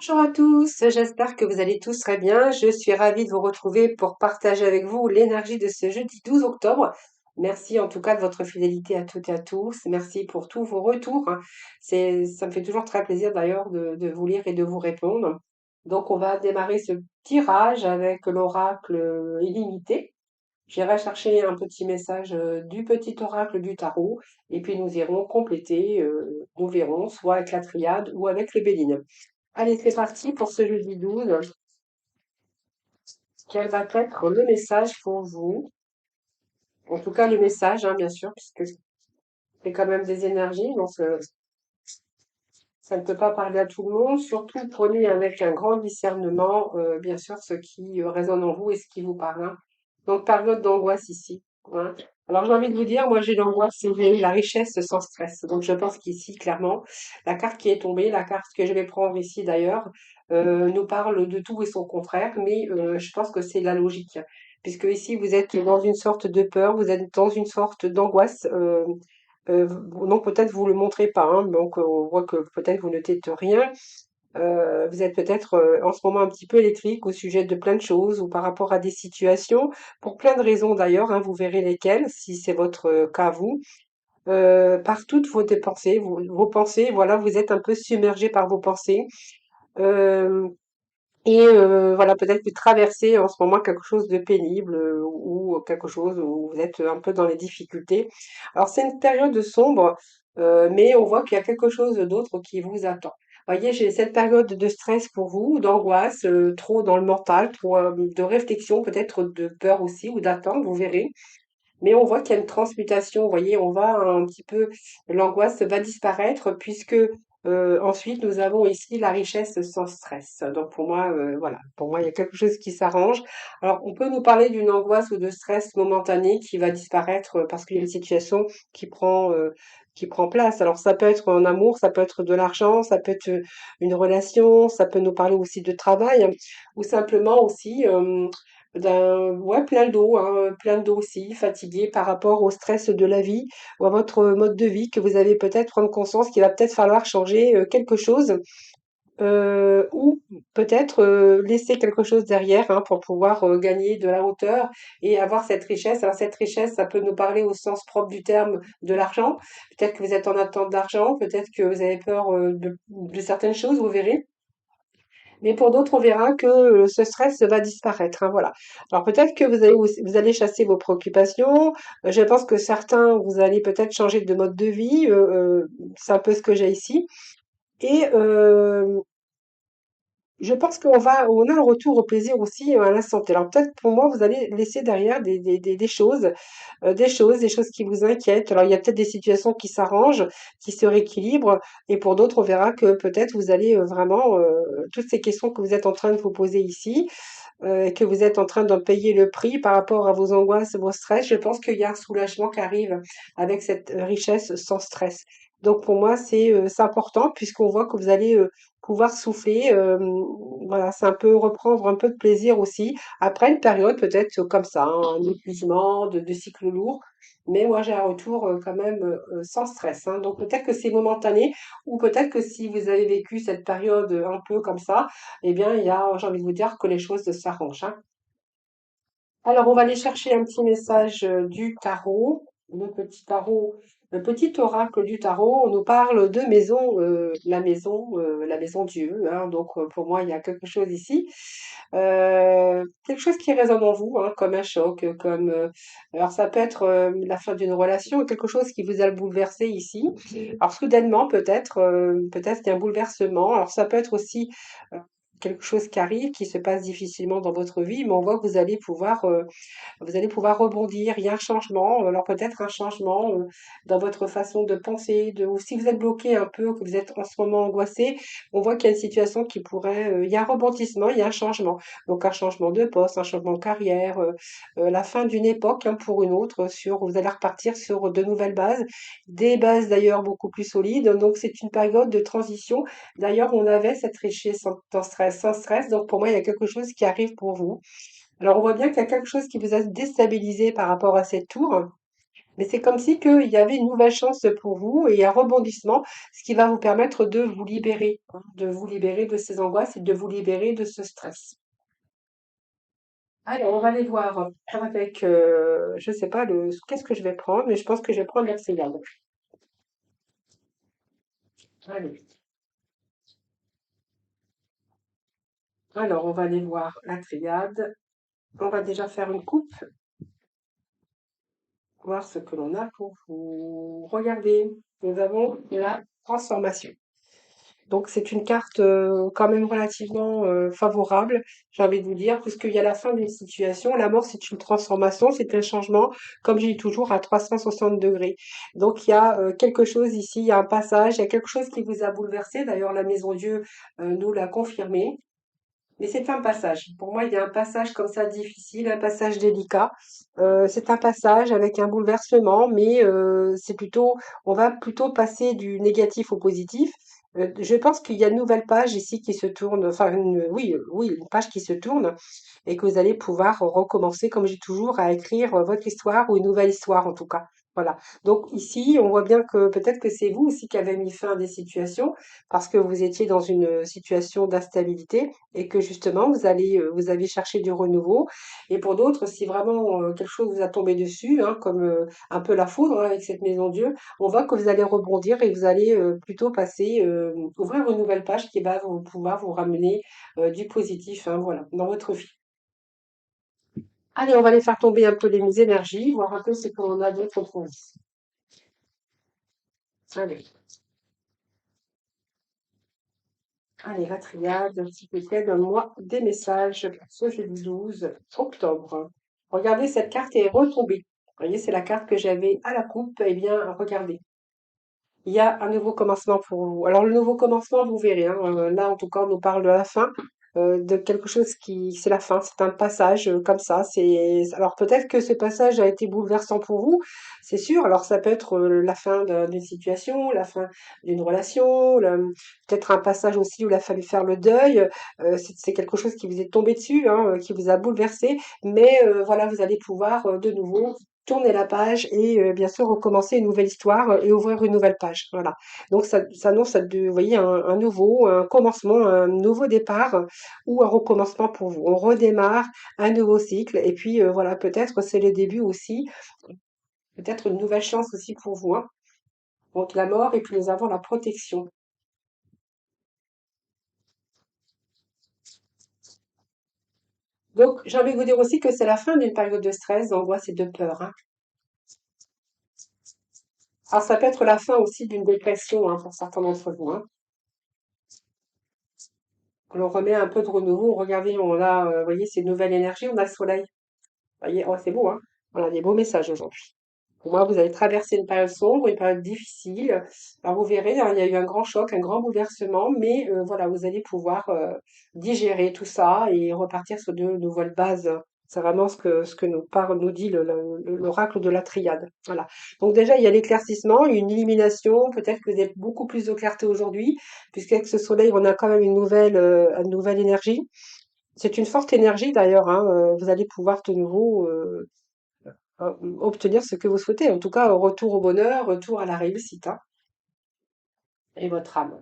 Bonjour à tous, j'espère que vous allez tous très bien. Je suis ravie de vous retrouver pour partager avec vous l'énergie de ce jeudi 12 octobre. Merci en tout cas de votre fidélité à toutes et à tous. Merci pour tous vos retours, hein. Ça me fait toujours très plaisir d'ailleurs de vous lire et de vous répondre. Donc on va démarrer ce tirage avec l'oracle illimité. J'irai chercher un petit message du petit oracle du tarot et puis nous irons compléter, nous verrons, soit avec la triade ou avec le béline. Allez, c'est parti pour ce jeudi 12. Quel va être le message pour vous? En tout cas, le message, hein, bien sûr, puisque c'est quand même des énergies, donc ça ne peut pas parler à tout le monde. Surtout, prenez avec un grand discernement, bien sûr, ce qui résonne en vous et ce qui vous parle, hein. Donc, période d'angoisse ici, hein. Alors, j'ai envie de vous dire, moi, j'ai l'angoisse et j'ai la richesse sans stress. Donc, je pense qu'ici, clairement, la carte qui est tombée, la carte que je vais prendre ici d'ailleurs, nous parle de tout et son contraire, mais je pense que c'est la logique. Puisque ici, vous êtes dans une sorte de peur, vous êtes dans une sorte d'angoisse. Donc peut-être vous le montrez pas, hein, donc on voit que peut-être vous ne dites rien. Vous êtes peut-être en ce moment un petit peu électrique au sujet de plein de choses ou par rapport à des situations, pour plein de raisons d'ailleurs, hein, vous verrez lesquelles, si c'est votre cas vous. Par toutes pensées, vos pensées, voilà, vous êtes un peu submergé par vos pensées. Euh, voilà, peut-être que traverser en ce moment quelque chose de pénible ou quelque chose où vous êtes un peu dans les difficultés. Alors c'est une période sombre, mais on voit qu'il y a quelque chose d'autre qui vous attend. Voyez, j'ai cette période de stress pour vous, d'angoisse, trop dans le mental, trop de réflexion, peut-être de peur aussi ou d'attente, vous verrez. Mais on voit qu'il y a une transmutation, vous voyez, on va un petit peu, l'angoisse va disparaître puisque ensuite nous avons ici la richesse sans stress. Donc pour moi, voilà, pour moi il y a quelque chose qui s'arrange. Alors on peut nous parler d'une angoisse ou de stress momentané qui va disparaître parce qu'il y a une situation qui prend place. Alors ça peut être un amour, ça peut être de l'argent, ça peut être une relation, ça peut nous parler aussi de travail, hein, ou simplement aussi ouais, plein d'eau aussi, fatigué par rapport au stress de la vie ou à votre mode de vie, que vous allez peut-être prendre conscience qu'il va peut-être falloir changer quelque chose, ou peut-être laisser quelque chose derrière, hein, pour pouvoir gagner de la hauteur et avoir cette richesse. Alors cette richesse, ça peut nous parler au sens propre du terme de l'argent. Peut-être que vous êtes en attente d'argent, peut-être que vous avez peur de certaines choses, vous verrez. Mais pour d'autres, on verra que ce stress va disparaître, hein, voilà. Alors peut-être que vous allez chasser vos préoccupations. Je pense que certains, vous allez peut-être changer de mode de vie. C'est un peu ce que j'ai ici. Et je pense on a un retour au plaisir aussi à la santé. Alors peut-être pour moi, vous allez laisser derrière des choses qui vous inquiètent. Alors il y a peut-être des situations qui s'arrangent, qui se rééquilibrent, et pour d'autres, on verra que peut-être vous allez vraiment toutes ces questions que vous êtes en train de vous poser ici, que vous êtes en train d'en payer le prix par rapport à vos angoisses, vos stress. Je pense qu'il y a un soulagement qui arrive avec cette richesse sans stress. Donc pour moi, c'est important puisqu'on voit que vous allez pouvoir souffler. Voilà, c'est un peu reprendre un peu de plaisir aussi. Après une période peut-être comme ça, hein, un épuisement de cycle lourd. Mais moi, j'ai un retour quand même sans stress, hein. Donc peut-être que c'est momentané ou peut-être que si vous avez vécu cette période un peu comme ça, eh bien, j'ai envie de vous dire que les choses s'arrangent, hein. Alors, on va aller chercher un petit message du tarot, le petit oracle du tarot. On nous parle de maison, la maison Dieu, hein. Donc, pour moi, il y a quelque chose ici, quelque chose qui résonne en vous, hein, comme un choc, alors ça peut être la fin d'une relation, quelque chose qui vous a bouleversé ici. Alors, soudainement, peut-être qu'il y a un bouleversement. Alors, ça peut être aussi quelque chose qui arrive, qui se passe difficilement dans votre vie, mais on voit que vous allez pouvoir rebondir. Il y a un changement, alors peut-être un changement dans votre façon de penser, ou si vous êtes bloqué un peu, que vous êtes en ce moment angoissé, on voit qu'il y a une situation qui pourrait, il y a un rebondissement, il y a un changement. Donc un changement de poste, un changement de carrière, la fin d'une époque, hein, pour une autre, vous allez repartir sur de nouvelles bases, des bases d'ailleurs beaucoup plus solides. Donc c'est une période de transition. D'ailleurs, on avait cette richesse sans stress. Donc pour moi, il y a quelque chose qui arrive pour vous. Alors, on voit bien qu'il y a quelque chose qui vous a déstabilisé par rapport à cette tour. Mais c'est comme si qu'il y avait une nouvelle chance pour vous et un rebondissement, ce qui va vous permettre de vous libérer, hein, de vous libérer de ces angoisses et de vous libérer de ce stress. Alors, on va aller voir avec, je sais pas, qu'est-ce que je vais prendre, mais je pense que je vais prendre la Seychelles. Allez. Alors, on va aller voir la triade. On va déjà faire une coupe, voir ce que l'on a pour vous. Regardez, nous avons la transformation. Donc, c'est une carte quand même relativement favorable, j'ai envie de vous dire, puisqu'il y a la fin d'une situation. La mort, c'est une transformation, c'est un changement, comme je dis toujours, à 360 degrés. Donc, il y a quelque chose ici, il y a un passage, il y a quelque chose qui vous a bouleversé. D'ailleurs, la Maison Dieu nous l'a confirmé. Mais c'est un passage. Pour moi, il y a un passage comme ça difficile, un passage délicat. C'est un passage avec un bouleversement, mais c'est plutôt, on va plutôt passer du négatif au positif. Je pense qu'il y a une nouvelle page ici qui se tourne, enfin, oui, oui, une page qui se tourne et que vous allez pouvoir recommencer, comme j'ai toujours, à écrire votre histoire ou une nouvelle histoire en tout cas. Voilà. Donc ici, on voit bien que peut-être que c'est vous aussi qui avez mis fin à des situations parce que vous étiez dans une situation d'instabilité et que justement vous avez cherché du renouveau. Et pour d'autres, si vraiment quelque chose vous a tombé dessus, hein, comme un peu la foudre hein, avec cette maison Dieu, on voit que vous allez rebondir et vous allez plutôt passer, ouvrir une nouvelle page qui va pouvoir vous ramener du positif, hein, voilà, dans votre vie. Allez, on va aller faire tomber un peu les énergies, voir un peu ce qu'on a d'autre pour vous. Allez, allez, la triade, s'il te plaît, donne-moi des messages pour ce jeudi 12 octobre. Regardez, cette carte est retombée. Vous voyez, c'est la carte que j'avais à la coupe. Eh bien, regardez. Il y a un nouveau commencement pour vous. Alors, le nouveau commencement, vous verrez, hein, là, en tout cas, on nous parle de la fin, de quelque chose qui, c'est la fin, c'est un passage comme ça. Alors peut-être que ce passage a été bouleversant pour vous, c'est sûr. Alors, ça peut être la fin d'une situation, la fin d'une relation, peut-être un passage aussi où il a fallu faire le deuil. C'est quelque chose qui vous est tombé dessus, hein, qui vous a bouleversé. Mais voilà, vous allez pouvoir de nouveau tourner la page et bien sûr recommencer une nouvelle histoire et ouvrir une nouvelle page. Voilà. Donc ça annonce, vous voyez, un nouveau, un commencement, un nouveau départ ou un recommencement pour vous. On redémarre un nouveau cycle et puis voilà, peut-être c'est le début aussi, peut-être une nouvelle chance aussi pour vous. Hein. Donc la mort et puis nous avons la protection. Donc j'ai envie de vous dire aussi que c'est la fin d'une période de stress, d'angoisse et de peur. Hein. Alors ça peut être la fin aussi d'une dépression hein, pour certains d'entre vous. Hein. On remet un peu de renouveau. Regardez, on a, vous voyez, c'est une nouvelle énergie, on a le soleil. Vous voyez, oh, c'est beau, hein? On a des beaux messages aujourd'hui. Pour moi, vous allez traverser une période sombre, une période difficile. Alors, vous verrez, hein, il y a eu un grand choc, un grand bouleversement, mais voilà, vous allez pouvoir digérer tout ça et repartir sur de nouvelles bases. C'est vraiment ce que nous dit l'oracle de la triade. Voilà. Donc déjà, il y a l'éclaircissement, une illumination. Peut-être que vous êtes beaucoup plus au clarté aujourd'hui, puisqu'avec ce soleil, on a quand même une nouvelle énergie. C'est une forte énergie d'ailleurs. Hein, vous allez pouvoir de nouveau obtenir ce que vous souhaitez. En tout cas, retour au bonheur, retour à la réussite. Hein, et votre âme.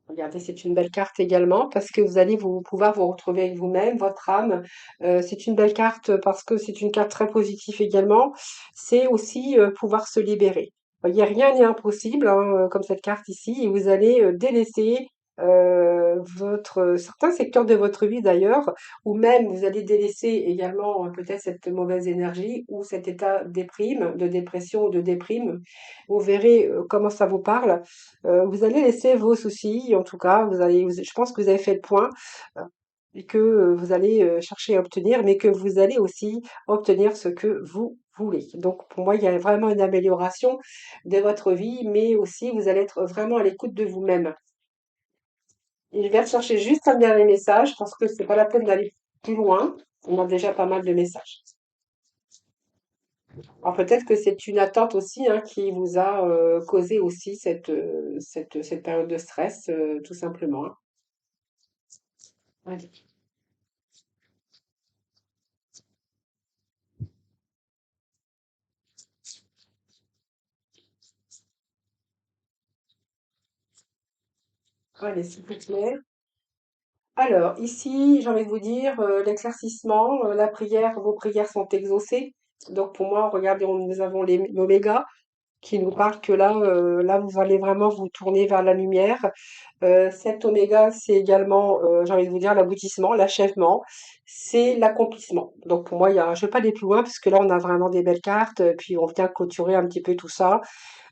Regardez, c'est une belle carte également parce que vous allez pouvoir vous retrouver avec vous-même, votre âme. C'est une belle carte parce que c'est une carte très positive également. C'est aussi pouvoir se libérer. Vous voyez, rien n'est impossible, hein, comme cette carte ici, et vous allez délaisser certains secteurs de votre vie d'ailleurs, ou même vous allez délaisser également peut-être cette mauvaise énergie ou cet état déprime, de dépression ou de déprime. Vous verrez comment ça vous parle. Vous allez laisser vos soucis, en tout cas, je pense que vous avez fait le point euh, et que vous allez chercher à obtenir, mais que vous allez aussi obtenir ce que vous voulez. Donc, pour moi, il y a vraiment une amélioration de votre vie, mais aussi vous allez être vraiment à l'écoute de vous-même. Et je vais rechercher juste un dernier message parce que c'est pas la peine d'aller plus loin. On a déjà pas mal de messages. Alors peut-être que c'est une attente aussi hein, qui vous a causé aussi cette période de stress, tout simplement. Hein. Ouais. Allez, s'il vous plaît. Alors, ici, j'ai envie de vous dire, l'éclaircissement, la prière, vos prières sont exaucées. Donc, pour moi, regardez, nous avons l'oméga qui nous parle que là, là, vous allez vraiment vous tourner vers la lumière. Cet oméga, c'est également, j'ai envie de vous dire, l'aboutissement, l'achèvement, c'est l'accomplissement. Donc, pour moi, je ne vais pas aller plus loin parce que là, on a vraiment des belles cartes, puis on vient clôturer un petit peu tout ça.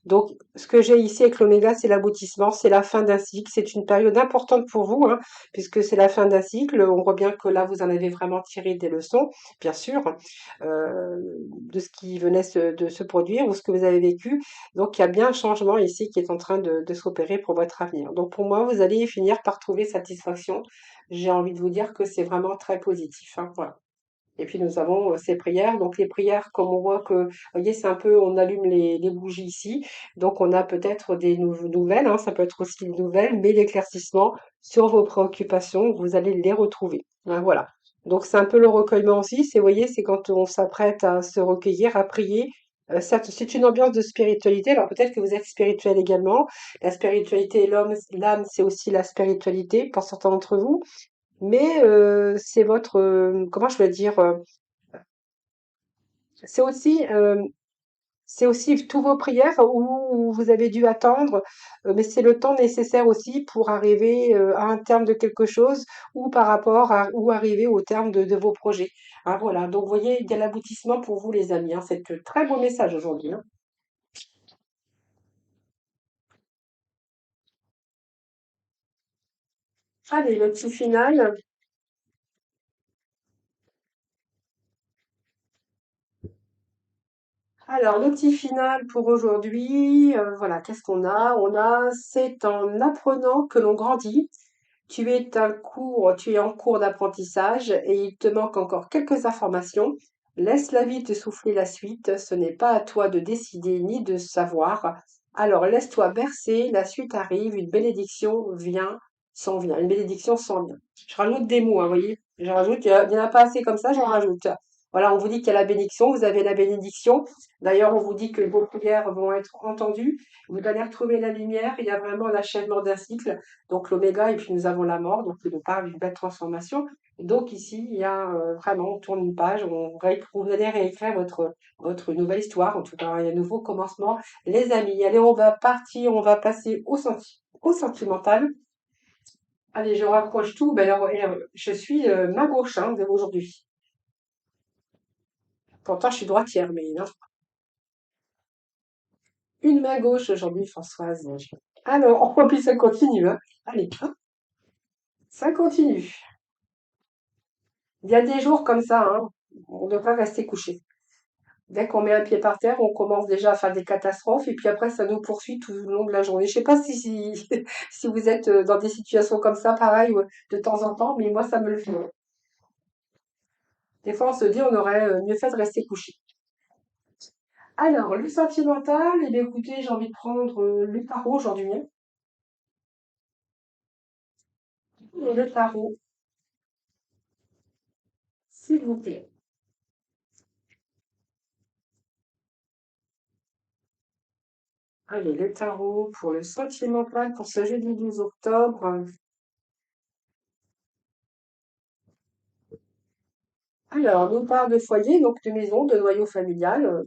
Donc, ce que j'ai ici avec l'oméga, c'est l'aboutissement, c'est la fin d'un cycle. C'est une période importante pour vous, hein, puisque c'est la fin d'un cycle. On voit bien que là, vous en avez vraiment tiré des leçons, bien sûr, de ce qui venait de se produire ou ce que vous avez vécu. Donc, il y a bien un changement ici qui est en train de s'opérer pour votre avenir. Donc, pour moi, vous allez finir par trouver satisfaction. J'ai envie de vous dire que c'est vraiment très positif, hein, voilà. Et puis nous avons ces prières. Donc les prières, comme on voit que, vous voyez, c'est un peu, on allume les bougies ici. Donc on a peut-être des nouvelles, hein, ça peut être aussi des nouvelles, mais l'éclaircissement sur vos préoccupations, vous allez les retrouver. Hein, voilà. Donc c'est un peu le recueillement aussi. C'est, vous voyez, c'est quand on s'apprête à se recueillir, à prier. C'est une ambiance de spiritualité. Alors peut-être que vous êtes spirituel également. La spiritualité et l'âme, c'est aussi la spiritualité pour certains d'entre vous. Mais c'est votre, comment je vais dire, c'est aussi, c'est aussi tous vos prières où vous avez dû attendre, mais c'est le temps nécessaire aussi pour arriver à un terme de quelque chose ou par rapport à ou arriver au terme de vos projets. Hein, voilà. Donc, vous voyez, il y a l'aboutissement pour vous, les amis. Hein. C'est un très beau message aujourd'hui. Hein. Allez, le petit final. Alors, le petit final pour aujourd'hui, voilà, qu'est-ce qu'on a? On a, c'est en apprenant que l'on grandit. Tu es en cours d'apprentissage et il te manque encore quelques informations. Laisse la vie te souffler la suite. Ce n'est pas à toi de décider ni de savoir. Alors laisse-toi bercer. La suite arrive. Une bénédiction s'en vient. Une bénédiction s'en vient. Je rajoute des mots, hein, vous voyez. Je rajoute, il n'y en a pas assez comme ça, j'en rajoute. Voilà, on vous dit qu'il y a la bénédiction, vous avez la bénédiction. D'ailleurs, on vous dit que vos prières vont être entendues. Vous allez retrouver la lumière. Il y a vraiment l'achèvement d'un cycle. Donc l'oméga, et puis nous avons la mort, donc il nous parle d'une belle transformation. Et donc ici, il y a vraiment, on tourne une page, vous allez réécrire votre nouvelle histoire, en tout cas, il y a un nouveau commencement. Les amis, allez, on va partir, on va passer au sentimental. Allez, je raccroche tout. Ben alors, je suis main gauche hein, aujourd'hui. Pourtant, je suis droitière, mais non. Une main gauche aujourd'hui, Françoise. Alors, oh, puis ça continue. Hein. Allez, hop, ça continue. Il y a des jours comme ça, hein, on ne doit pas rester couché. Dès qu'on met un pied par terre, on commence déjà à faire des catastrophes et puis après, ça nous poursuit tout le long de la journée. Je sais pas si vous êtes dans des situations comme ça, pareil, de temps en temps, mais moi, ça me le fait. Des fois, on se dit, on aurait mieux fait de rester couché. Alors, le sentimental, eh bien, écoutez, j'ai envie de prendre le tarot aujourd'hui. Hein. Le tarot, s'il vous plaît. Allez, le tarot pour le sentimental pour ce jeudi 12 octobre. Alors, nous parle de foyer, donc de maison, de noyau familial.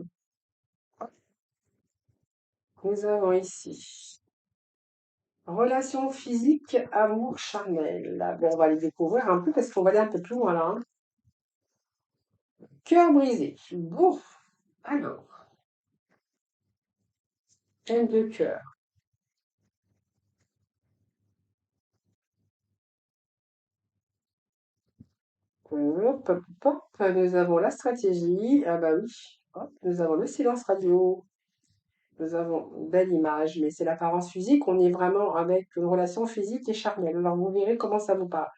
Nous avons ici relation physique, amour charnel. Là, bon, on va les découvrir un peu parce qu'on va aller un peu plus loin là. Hein. Cœur brisé. Bon, alors, haine de cœur. Hop, hop, hop. Nous avons la stratégie. Ah bah oui. Hop, nous avons le silence radio. Nous avons une belle image, mais c'est l'apparence physique. On est vraiment avec une relation physique et charnelle. Alors, vous verrez comment ça vous parle.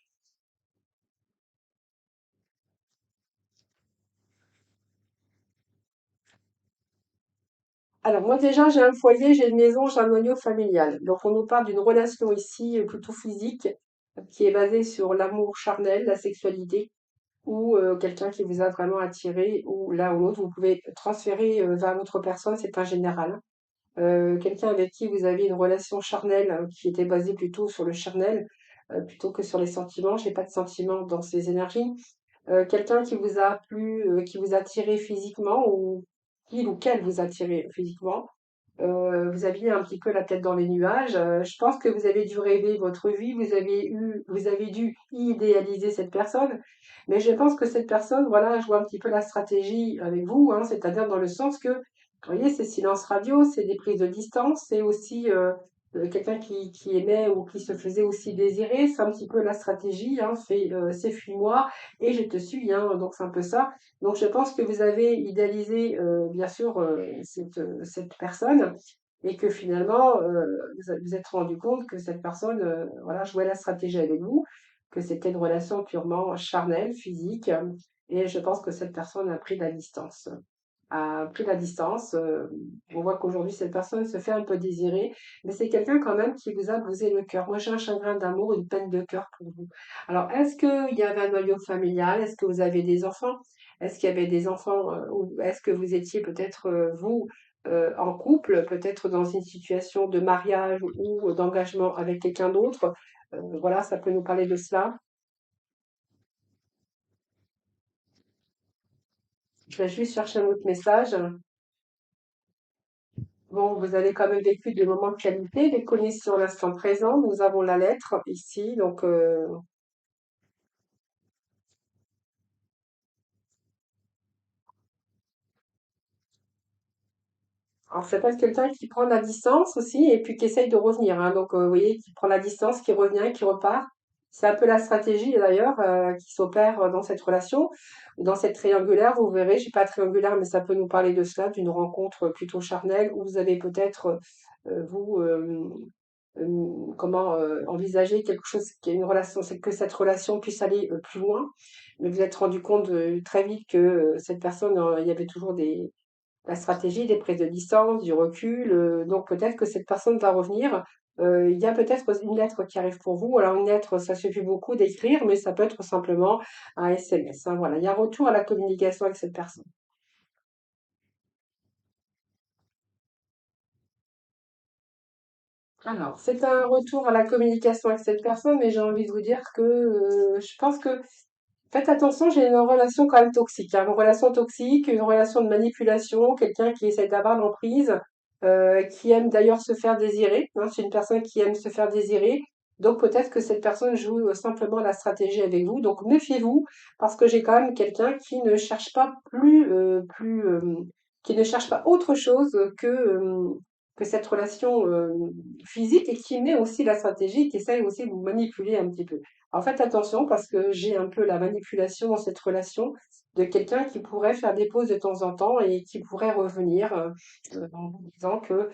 Alors moi déjà, j'ai un foyer, j'ai une maison, j'ai un noyau familial. Donc on nous parle d'une relation ici plutôt physique qui est basée sur l'amour charnel, la sexualité ou quelqu'un qui vous a vraiment attiré ou l'un ou l'autre. Vous pouvez transférer vers l'autre personne, c'est un général. quelqu'un avec qui vous avez une relation charnelle qui était basée plutôt sur le charnel plutôt que sur les sentiments. J'ai pas de sentiments dans ces énergies. Quelqu'un qui vous a plu, qui vous a attiré physiquement ou qu'il ou qu'elle vous a attiré physiquement. Vous aviez un petit peu la tête dans les nuages. Je pense que vous avez dû rêver votre vie, vous avez dû idéaliser cette personne. Mais je pense que cette personne, voilà, je vois un petit peu la stratégie avec vous, hein, c'est-à-dire dans le sens que, vous voyez, c'est silence radio, c'est des prises de distance, c'est aussi quelqu'un qui aimait ou qui se faisait aussi désirer. C'est un petit peu la stratégie, hein, c'est fuis-moi et je te suis, hein, donc c'est un peu ça. Donc je pense que vous avez idéalisé bien sûr cette personne et que finalement vous êtes rendu compte que cette personne voilà, jouait la stratégie avec vous, que c'était une relation purement charnelle, physique, et je pense que cette personne a pris la distance. A pris la distance. On voit qu'aujourd'hui cette personne se fait un peu désirer, mais c'est quelqu'un quand même qui vous a brisé le cœur. Moi j'ai un chagrin d'amour, une peine de cœur pour vous. Alors est-ce qu'il y avait un noyau familial? Est-ce que vous avez des enfants? Est-ce qu'il y avait des enfants ou est-ce que vous étiez peut-être vous en couple, peut-être dans une situation de mariage ou d'engagement avec quelqu'un d'autre? Voilà, ça peut nous parler de cela. Je vais juste chercher un autre message. Bon, vous avez quand même vécu des moments de qualité, des connexions à l'instant présent. Nous avons la lettre ici, donc alors, c'est pas quelqu'un qui prend la distance aussi et puis qui essaye de revenir, hein. Donc, vous voyez, qui prend la distance, qui revient, qui repart. C'est un peu la stratégie d'ailleurs qui s'opère dans cette relation, dans cette triangulaire. Vous verrez, j'ai pas triangulaire, mais ça peut nous parler de cela, d'une rencontre plutôt charnelle où vous avez peut-être vous comment envisager quelque chose qui est une relation, c'est que cette relation puisse aller plus loin. Mais vous êtes rendu compte très vite que cette personne, il y avait toujours la stratégie, des prises de distance, du recul. Donc peut-être que cette personne va revenir. Il y a peut-être une lettre qui arrive pour vous. Alors une lettre, ça suffit beaucoup d'écrire, mais ça peut être simplement un SMS, hein, voilà, il y a un retour à la communication avec cette personne. Alors, c'est un retour à la communication avec cette personne, mais j'ai envie de vous dire que je pense que faites attention, j'ai une relation quand même toxique, hein, une relation toxique, une relation de manipulation, quelqu'un qui essaie d'avoir l'emprise, qui aime d'ailleurs se faire désirer, hein, c'est une personne qui aime se faire désirer. Donc peut-être que cette personne joue simplement la stratégie avec vous. Donc méfiez-vous, parce que j'ai quand même quelqu'un qui ne cherche pas qui ne cherche pas autre chose que cette relation physique et qui met aussi la stratégie, qui essaye aussi de vous manipuler un petit peu. Alors faites attention parce que j'ai un peu la manipulation dans cette relation de quelqu'un qui pourrait faire des pauses de temps en temps et qui pourrait revenir en vous disant que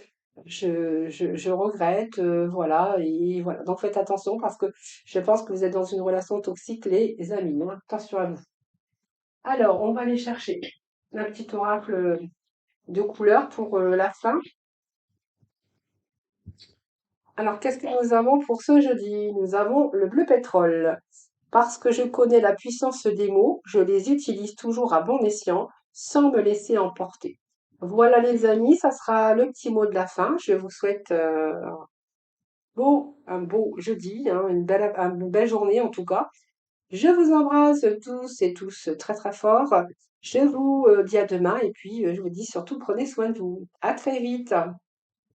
je regrette, voilà, et voilà. Donc faites attention parce que je pense que vous êtes dans une relation toxique, les amis, hein. Attention à vous. Alors, on va aller chercher un petit oracle de couleur pour la fin. Alors, qu'est-ce que nous avons pour ce jeudi? Nous avons le bleu pétrole. Parce que je connais la puissance des mots, je les utilise toujours à bon escient, sans me laisser emporter. Voilà les amis, ça sera le petit mot de la fin. Je vous souhaite un beau jeudi, hein, une belle journée en tout cas. Je vous embrasse tous et tous très très fort. Je vous dis à demain et puis je vous dis surtout prenez soin de vous. À très vite.